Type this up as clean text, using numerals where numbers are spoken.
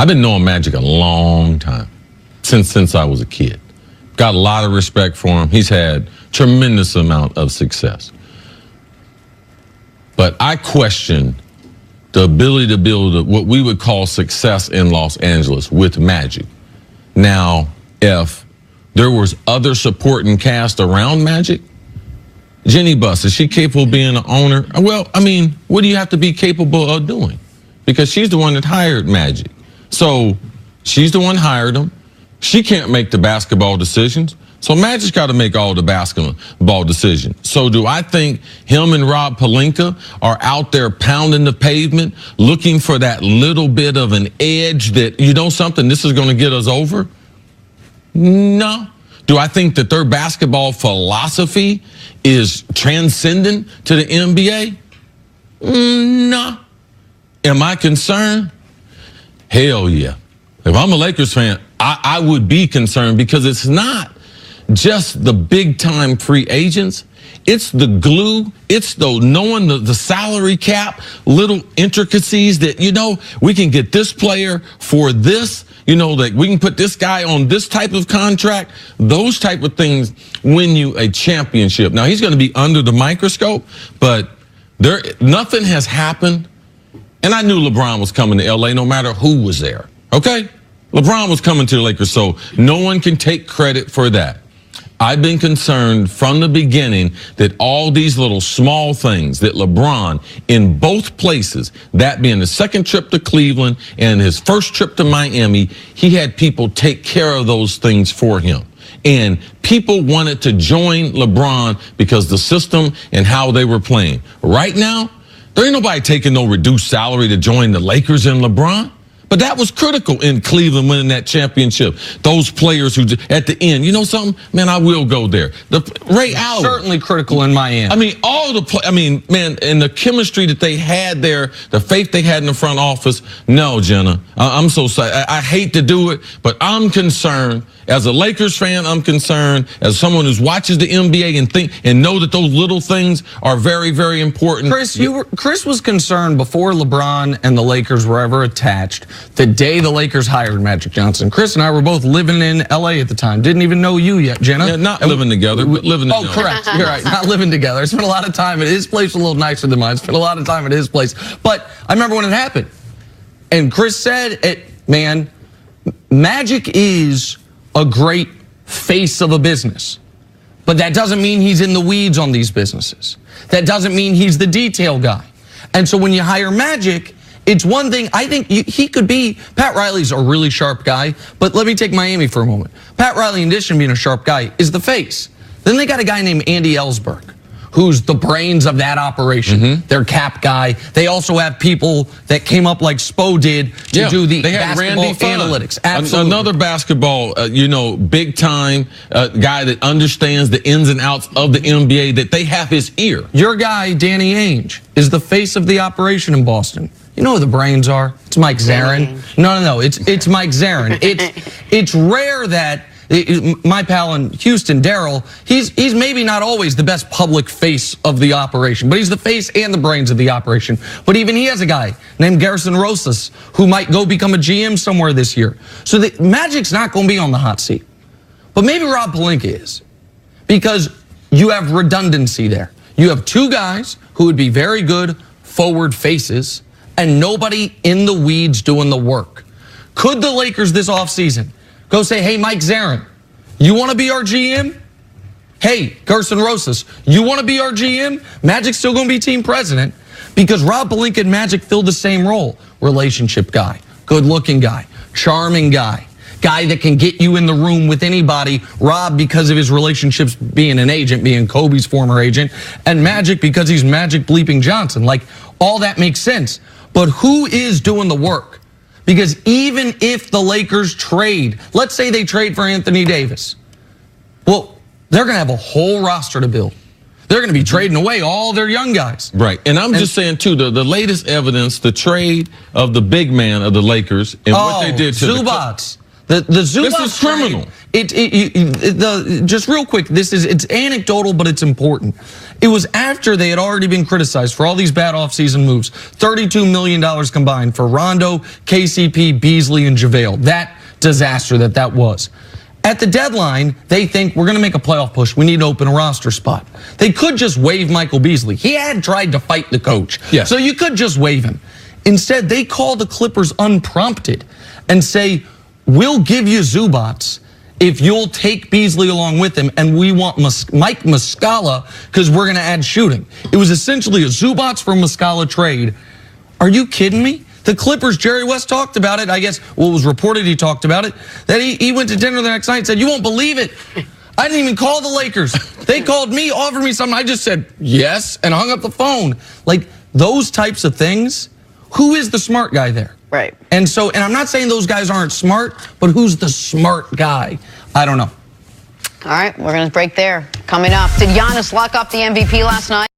I've been knowing Magic a long time, since I was a kid. Got a lot of respect for him. He's had tremendous amount of success. But I question the ability to build what we would call success in Los Angeles with Magic. Now, if there was other supporting cast around Magic, Jenny Buss, is she capable of being an owner? Well, I mean, what do you have to be capable of doing? Because she's the one that hired Magic. So she's the one who hired him. She can't make the basketball decisions. So Magic's got to make all the basketball decisions. So do I think him and Rob Pelinka are out there pounding the pavement, looking for that little bit of an edge that, you know something, this is going to get us over? No. Do I think that their basketball philosophy is transcendent to the NBA? No. Am I concerned? Hell yeah. If I'm a Lakers fan, I would be concerned, because it's not just the big time free agents. It's the glue. It's the knowing the salary cap, little intricacies that, you know, we can get this player for this, you know, that we can put this guy on this type of contract. Those type of things win you a championship. Now, he's going to be under the microscope, but nothing has happened. And I knew LeBron was coming to LA no matter who was there. Okay? LeBron was coming to the Lakers, so no one can take credit for that. I've been concerned from the beginning that all these little small things that LeBron, in both places, that being his second trip to Cleveland and his first trip to Miami, he had people take care of those things for him. And people wanted to join LeBron because the system and how they were playing. Right now, there ain't nobody taking no reduced salary to join the Lakers and LeBron. But that was critical in Cleveland winning that championship. Those players who, at the end, you know something? Man, I will go there. Ray Allen. Certainly critical in Miami. I mean, man, and the chemistry that they had there, the faith they had in the front office. No, Jenna, I'm so sorry. I hate to do it, but I'm concerned. As a Lakers fan, I'm concerned. As someone who watches the NBA and know that those little things are very, very important. Chris was concerned before LeBron and the Lakers were ever attached. The day the Lakers hired Magic Johnson, Chris and I were both living in LA at the time. Didn't even know you yet, Jenna. Yeah, not living together, but living in LA. Oh, correct. You're right. Not living together. I spent a lot of time at his place, a little nicer than mine. I spent a lot of time at his place. But I remember when it happened. And Chris said, man, Magic is a great face of a business. But that doesn't mean he's in the weeds on these businesses. That doesn't mean he's the detail guy. And so when you hire Magic, it's one thing. I think he could be. Pat Riley's a really sharp guy, but let me take Miami for a moment. Pat Riley, in addition to being a sharp guy, is the face. Then they got a guy named Andy Ellsberg, who's the brains of that operation. Their cap guy. They also have people that came up like Spo did to do the basketball analytics. Absolutely. Another basketball, big time guy that understands the ins and outs of the NBA, that they have his ear. Your guy, Danny Ainge, is the face of the operation in Boston. You know who the brains are? It's Mike Zarin. No. It's Mike Zarin. It's rare that my pal in Houston, Daryl, he's maybe not always the best public face of the operation, but he's the face and the brains of the operation. But even he has a guy named Garrison Rosas who might go become a GM somewhere this year. So the Magic's not going to be on the hot seat. But maybe Rob Pelinka is, because you have redundancy there. You have two guys who would be very good forward faces and nobody in the weeds doing the work. Could the Lakers this offseason go say, hey, Mike Zarin, you want to be our GM? Hey, Gerson Rosas, you want to be our GM? Magic's still going to be team president, because Rob Pelinka and Magic fill the same role. Relationship guy, good-looking guy, charming guy that can get you in the room with anybody. Rob, because of his relationships being an agent, being Kobe's former agent, and Magic because he's Magic bleeping Johnson. Like, all that makes sense. But who is doing the work? Because even if the Lakers trade, let's say they trade for Anthony Davis, well, they're going to have a whole roster to build. They're going to be trading away all their young guys. Right. And I'm just saying, too, the latest evidence, the trade of the big man of the Lakers and what they did to Zubats. The Zubats. This is criminal. Just real quick, it's anecdotal, but it's important. It was after they had already been criticized for all these bad offseason moves. $32 million combined for Rondo, KCP, Beasley, and JaVale. That disaster that was. At the deadline, they think we're going to make a playoff push. We need to open a roster spot. They could just waive Michael Beasley. He had tried to fight the coach. Yes. So you could just waive him. Instead, they call the Clippers unprompted and say, we'll give you Zubats if you'll take Beasley along with him, and we want Mike Muscala because we're going to add shooting. It was essentially a Zubats for Muscala trade. Are you kidding me? The Clippers, Jerry West talked about it. I guess what was reported, he talked about it, that he went to dinner the next night and said, you won't believe it. I didn't even call the Lakers. They called me, offered me something. I just said yes and hung up the phone. Like those types of things. Who is the smart guy there? Right. And I'm not saying those guys aren't smart, but who's the smart guy? I don't know. All right, we're going to break there. Coming up, did Giannis lock up the MVP last night?